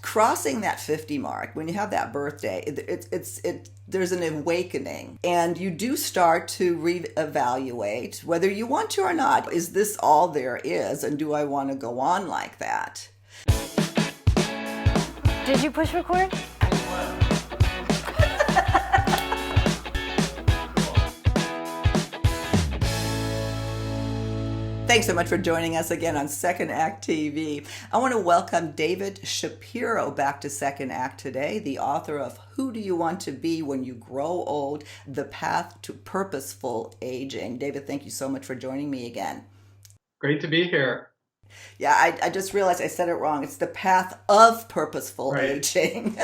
Crossing that 50 mark, when you have that birthday, there's an awakening, and you do start to reevaluate whether you want to or not. Is this all there is, and do I want to go on like that? Did you push record? Thanks so much for joining us again on Second Act TV. I want to welcome David Shapiro back to Second Act today, the author of Who Do You Want to Be When You Grow Old? The Path to Purposeful Aging. David, thank you so much for joining me again. Great to be here. Yeah, I just realized I said it wrong. It's the path of purposeful aging.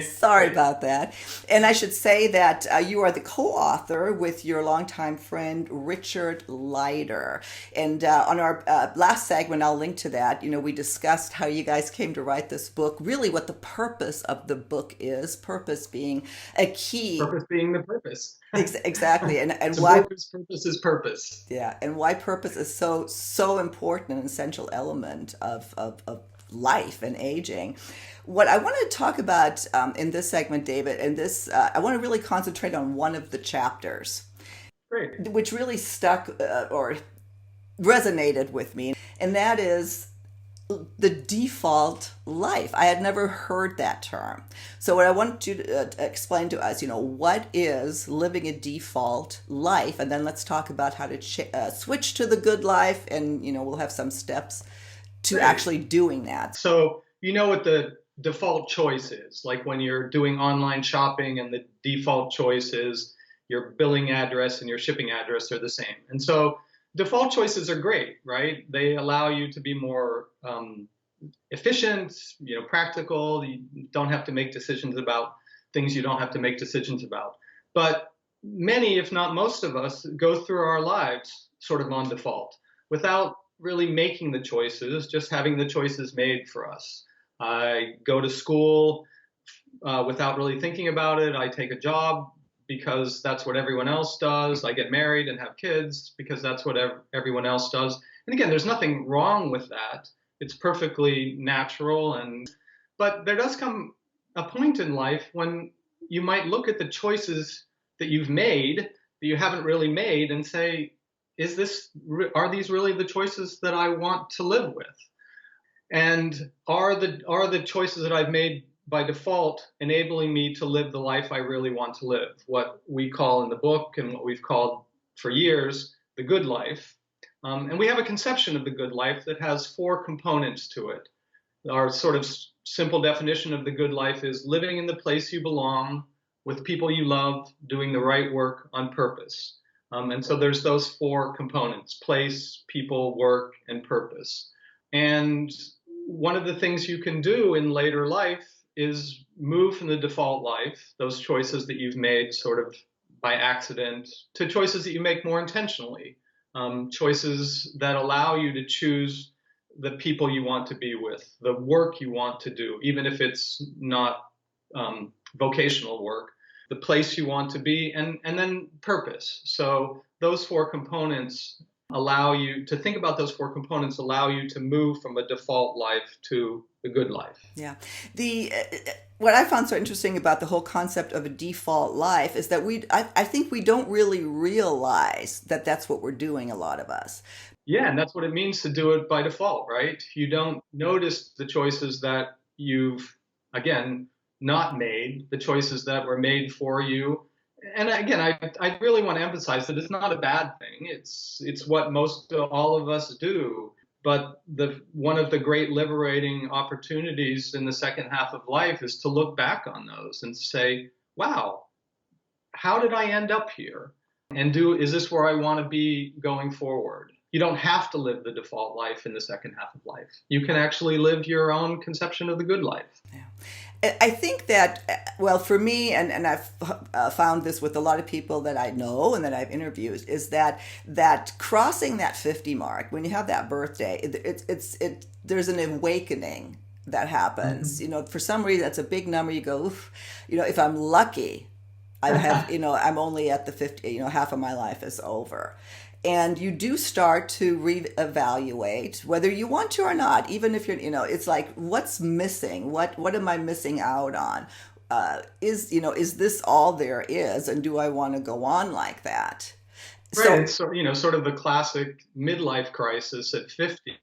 Sorry about that. And I should say that you are the co-author with your longtime friend, Richard Leider. And on our last segment, I'll link to that, we discussed how you guys came to write this book, really what the purpose of the book is, purpose being a key. Purpose being the purpose. Exactly. And why purpose is purpose. Yeah, and why purpose is so important, an essential element of life and aging. What I want to talk about in this segment, David, and this I want to really concentrate on one of the chapters. Great. Which really stuck or resonated with me, and that is the default life. I had never heard that term. So what I want you to explain to us, what is living a default life? And then let's talk about how to switch to the good life. And, we'll have some steps to actually doing that. So, what the default choice is, like when you're doing online shopping and the default choice is your billing address and your shipping address are the same. And so default choices are great, right? They allow you to be more efficient, practical. You don't have to make decisions about things you don't have to make decisions about. But many, if not most of us, go through our lives sort of on default without really making the choices, just having the choices made for us. I go to school without really thinking about it. I take a job because that's what everyone else does. I get married and have kids because that's what everyone else does. And again, there's nothing wrong with that. It's perfectly natural. But there does come a point in life when you might look at the choices that you've made that you haven't really made and say, are these really the choices that I want to live with? And are the choices that I've made by default enabling me to live the life I really want to live, what we call in the book and what we've called for years the good life. And we have a conception of the good life that has 4 components to it. Our sort of simple definition of the good life is living in the place you belong, with people you love, doing the right work on purpose. And so there's those 4 components: place, people, work, and purpose. And one of the things you can do in later life is move from the default life, those choices that you've made sort of by accident, to choices that you make more intentionally, choices that allow you to choose the people you want to be with, the work you want to do, even if it's not vocational work, the place you want to be, and then purpose. So those 4 components allow you to think about allow you to move from a default life to the good life. Yeah. What I found so interesting about the whole concept of a default life is that I think we don't really realize that that's what we're doing, a lot of us. Yeah, and that's what it means to do it by default, right? You don't notice the choices that you've, again, not made, the choices that were made for you. And again, I really want to emphasize that it's not a bad thing. It's what all of us do. But one of the great liberating opportunities in the second half of life is to look back on those and say, wow, how did I end up here? And is this where I want to be going forward? You don't have to live the default life in the second half of life. You can actually live your own conception of the good life. Yeah. I think that, well, for me, and I've found this with a lot of people that I know and that I've interviewed, is that crossing that 50 mark, when you have that birthday, there's an awakening that happens. Mm-hmm. For some reason, that's a big number. You go, oof, if I'm lucky, I have, I'm only at the 50, half of my life is over. and you do start to reevaluate whether you want to or not, even if it's like, what's missing? What am I missing out on? Is this all there is, and do I want to go on like that? Right. It's sort of the classic midlife crisis at 50.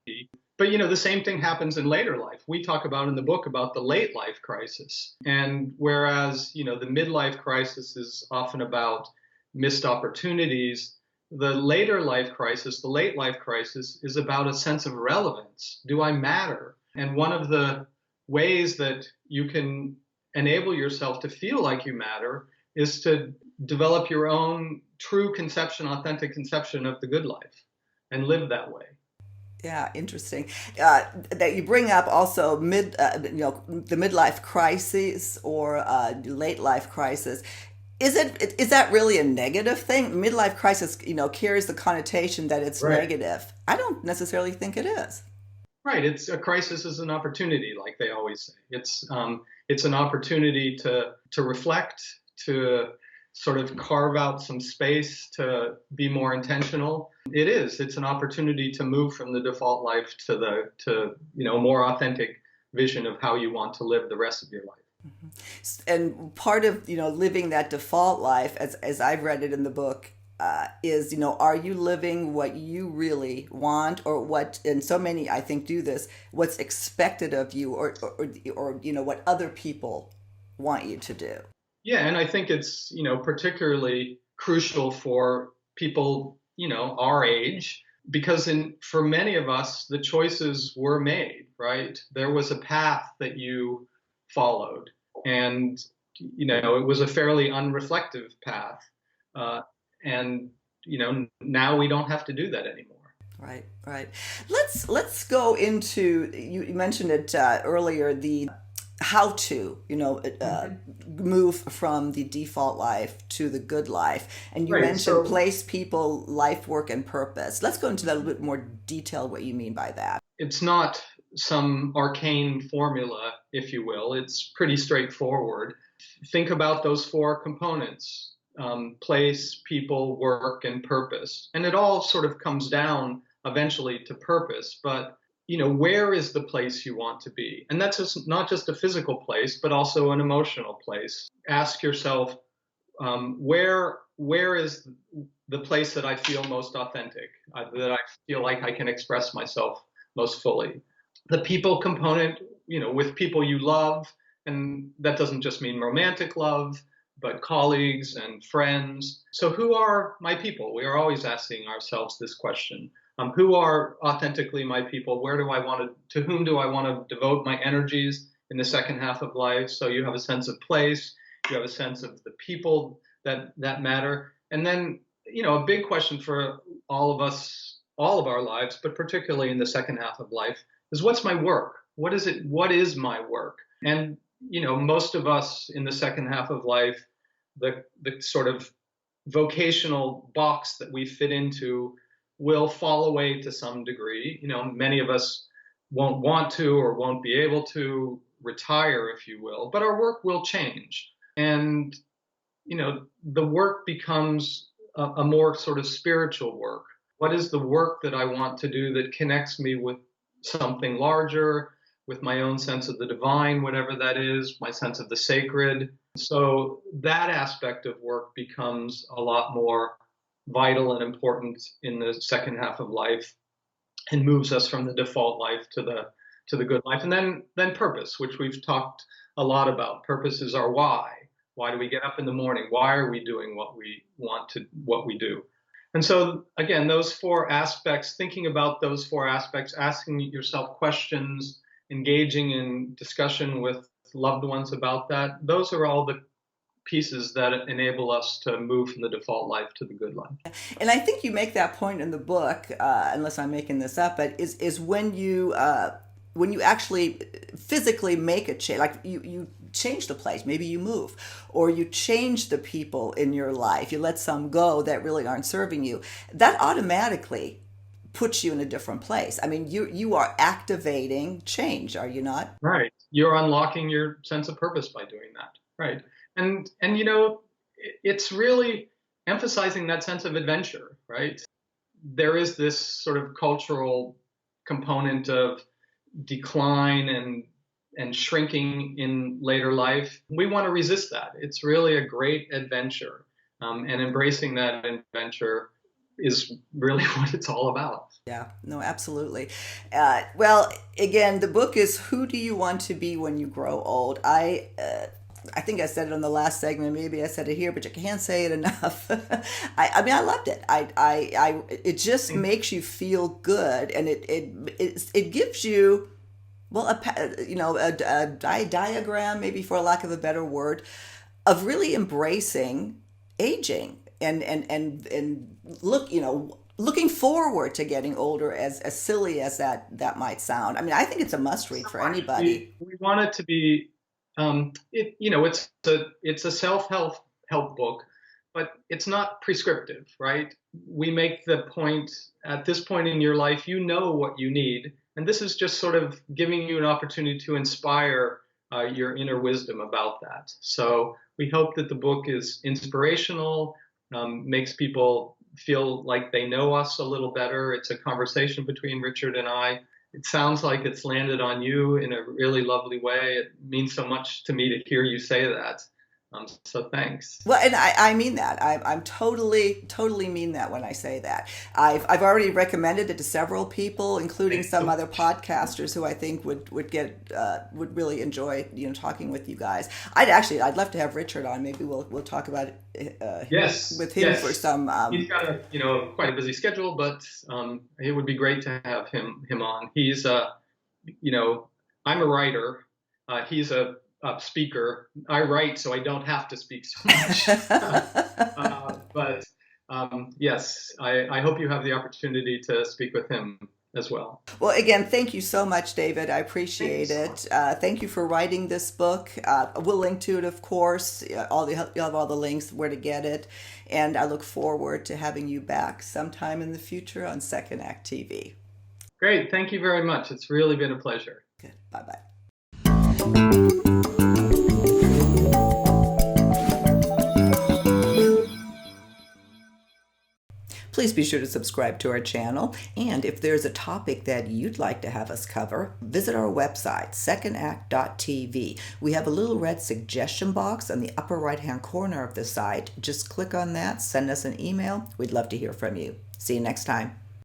But the same thing happens in later life. We talk about in the book about the late life crisis. And whereas, the midlife crisis is often about missed opportunities, the later life crisis, the late life crisis, is about a sense of relevance. Do I matter? And one of the ways that you can enable yourself to feel like you matter is to develop your own true conception, authentic conception of the good life, and live that way. Yeah, interesting. That you bring up also the midlife crisis or late life crisis. Is that really a negative thing? Midlife crisis, carries the connotation that it's Right. negative. I don't necessarily think it is. Right. It's a crisis is an opportunity, like they always say. It's an opportunity to reflect, to sort of carve out some space, to be more intentional. It is. It's an opportunity to move from the default life to more authentic vision of how you want to live the rest of your life. And part of living that default life, as I've read it in the book, is are you living what you really want, or what? And so many, I think, do this. What's expected of you, or what other people want you to do. Yeah, and I think it's particularly crucial for people our age, because for many of us the choices were made, right? There was a path that you followed, and it was a fairly unreflective path, and now we don't have to do that anymore. Right, right. Let's go into, you mentioned it earlier, the how to move from the default life to the good life, and you Right, mentioned so place, people, life, work, and purpose. Let's go into that a little bit more detail, what you mean by that. it's not some arcane formula, if you will. It's pretty straightforward. Think about those four components: place, people, work, and purpose. And it all sort of comes down eventually to purpose. But where is the place you want to be? And that's not just a physical place, but also an emotional place. Ask yourself, where is the place that I feel most authentic, that I feel like I can express myself most fully? The people component, with people you love, and that doesn't just mean romantic love, but colleagues and friends. So who are my people? We are always asking ourselves this question. Who are authentically my people? To whom do I want to devote my energies in the second half of life? So you have a sense of place, you have a sense of the people that matter. And then, a big question for all of us, all of our lives, but particularly in the second half of life, is what's my work? What is it? What is my work? And, most of us in the second half of life, the sort of vocational box that we fit into will fall away to some degree. Many of us won't want to or won't be able to retire, if you will, but our work will change. And, the work becomes a more sort of spiritual work. What is the work that I want to do that connects me with something larger, with my own sense of the divine, whatever that is, my sense of the sacred? So that aspect of work becomes a lot more vital and important in the second half of life, and moves us from the default life to the good life. And then purpose, which we've talked a lot about. Purpose is our why. Why do we get up in the morning? Why are we doing what we do? And so again, those four aspects, thinking about those four aspects, asking yourself questions, engaging in discussion with loved ones about that, those are all the pieces that enable us to move from the default life to the good life. And I think you make that point in the book, unless I'm making this up, but is when you actually physically make a change, like you change the place, maybe you move, or you change the people in your life, you let some go that really aren't serving you, that automatically puts you in a different place. I mean, you are activating change, are you not? Right. You're unlocking your sense of purpose by doing that. Right. And it's really emphasizing that sense of adventure, right? there is this sort of cultural component of decline and shrinking in later life. We want to resist that. It's really a great adventure, and embracing that adventure is really what it's all about. Yeah, no, absolutely. Well, again, the book is "Who Do You Want to Be When You Grow Old?" I think I said it on the last segment. Maybe I said it here, but you can't say it enough. I mean, I loved it. It just makes you feel good, and it gives you, well, a diagram, maybe for lack of a better word, of really embracing aging and looking forward to getting older, as silly as that might sound. I mean, I think it's a must read for anybody. We want it to be, it's a self-help book, but it's not prescriptive, right? We make the point at this point in your life, you know what you need, and this is just sort of giving you an opportunity to inspire your inner wisdom about that. So we hope that the book is inspirational, makes people feel like they know us a little better. It's a conversation between Richard and I. It sounds like it's landed on you in a really lovely way. It means so much to me to hear you say that. So thanks. Well, and I mean that. I'm totally mean that when I say that. I've already recommended it to several people, including some other podcasters who I think would really enjoy talking with you guys. I'd love to have Richard on. Maybe we'll talk about it with him for some. He's got quite a busy schedule, but it would be great to have him on. He's I'm a writer. He's a speaker. I write so I don't have to speak so much. But yes, I hope you have the opportunity to speak with him as well. Well, again, thank you so much, David. I appreciate it. Thank you for writing this book. We'll link to it, of course. You'll have all the links where to get it. And I look forward to having you back sometime in the future on Second Act TV. Great. Thank you very much. It's really been a pleasure. Good. Bye-bye. Please be sure to subscribe to our channel, and if there's a topic that you'd like to have us cover, visit our website, secondact.tv. We have a little red suggestion box on the upper right-hand corner of the site. Just click on that, send us an email. We'd love to hear from you. See you next time.